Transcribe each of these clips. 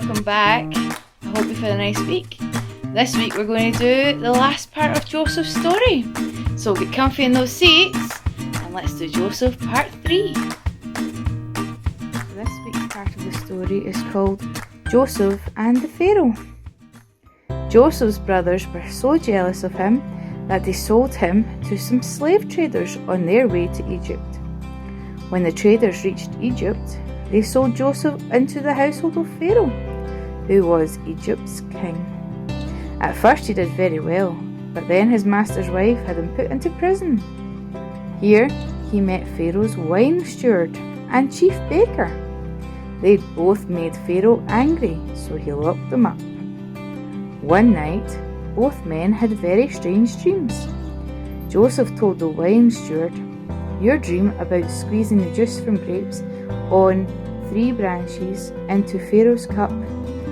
welcome back. I hope you've had a nice week. This week we're going to do the last part of Joseph's story. So get comfy in those seats and let's do Joseph part 3. This week's part of the story is called Joseph and the Pharaoh. Joseph's brothers were so jealous of him that they sold him to some slave traders on their way to Egypt. When the traders reached Egypt, they sold Joseph into the household of Pharaoh, who was Egypt's king. At first he did very well, but then his master's wife had him put into prison. Here he met Pharaoh's wine steward and chief baker. They'd both made Pharaoh angry, so he locked them up. One night, both men had very strange dreams. Joseph told the wine steward, "Your dream about squeezing the juice from grapes on 3 branches into Pharaoh's cup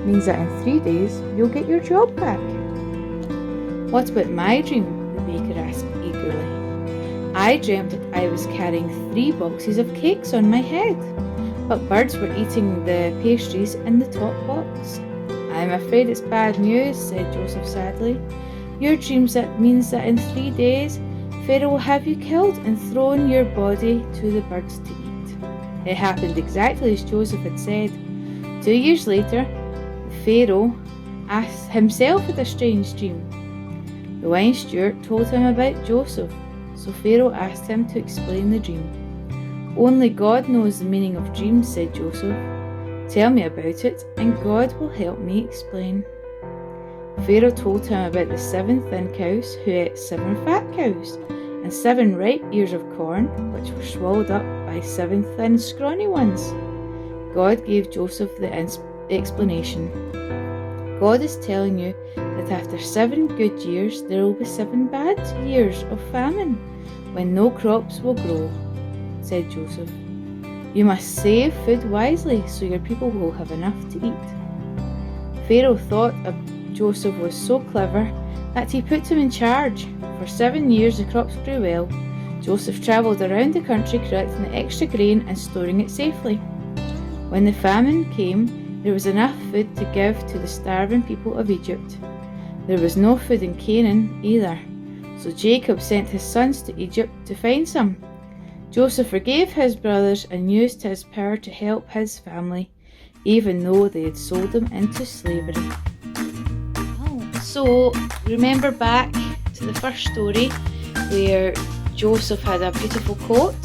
means that in 3 days you'll get your job back." "What about my dream?" the baker asked eagerly. "I dreamt that I was carrying 3 boxes of cakes on my head, but birds were eating the pastries in the top box." "I'm afraid it's bad news," said Joseph sadly. "Your dream means that in 3 days Pharaoh will have you killed and thrown your body to the birds to eat." It happened exactly as Joseph had said. 2 years later, Pharaoh himself had a strange dream. The wine steward told him about Joseph, so Pharaoh asked him to explain the dream. "Only God knows the meaning of dreams," said Joseph. "Tell me about it, and God will help me explain." Pharaoh told him about the 7 thin cows who ate 7 fat cows, and 7 ripe ears of corn, which were swallowed up by 7 thin, scrawny ones. God gave Joseph the explanation. "God is telling you that after 7 good years, there will be 7 bad years of famine, when no crops will grow," said Joseph. "You must save food wisely, so your people will have enough to eat." Pharaoh thought Joseph was so clever that he put him in charge. For 7 years the crops grew well. Joseph travelled around the country collecting the extra grain and storing it safely. When the famine came, there was enough food to give to the starving people of Egypt. There was no food in Canaan either, so Jacob sent his sons to Egypt to find some. Joseph forgave his brothers and used his power to help his family, even though they had sold him into slavery. So, remember back to the first story where Joseph had a beautiful coat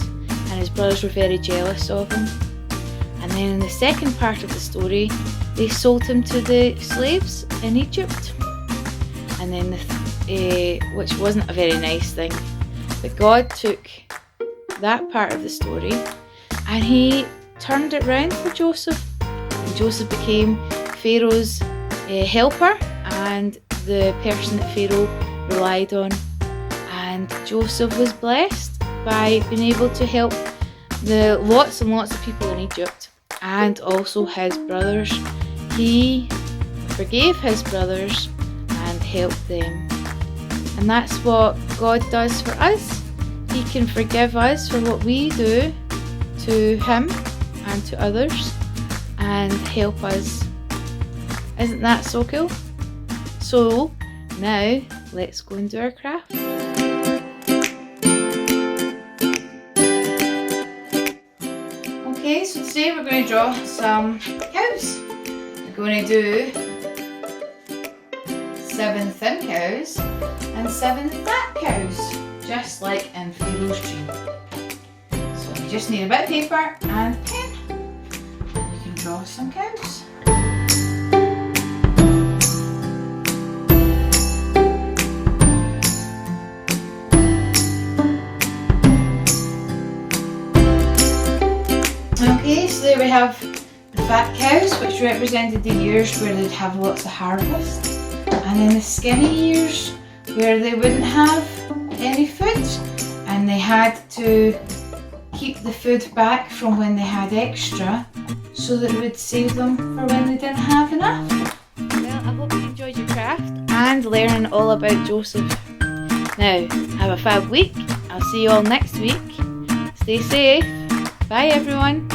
and his brothers were very jealous of him. And then in the second part of the story, they sold him to the slaves in Egypt. And then, which wasn't a very nice thing. But God took that part of the story and he turned it round for Joseph. And Joseph became Pharaoh's helper and the person that Pharaoh relied on. And Joseph was blessed by being able to help the lots and lots of people in Egypt and also his brothers. He forgave his brothers and helped them. And that's what God does for us. He can forgive us for what we do to him and to others and help us. Isn't that so cool? So now let's go and do our craft. Okay, so today we're going to draw some cows. We're going to do 7 thin cows and 7 fat cows, just like in Pharaoh's dream. So you just need a bit of paper and a pen, and you can draw some cows. Okay, so there we have the fat cows, which represented the years where they'd have lots of harvest, and then the skinny years where they wouldn't have any food and they had to keep the food back from when they had extra so that it would save them for when they didn't have enough. Well, I hope you enjoyed your craft and learning all about Joseph. Now, have a fab week. I'll see you all next week. Stay safe. Bye everyone.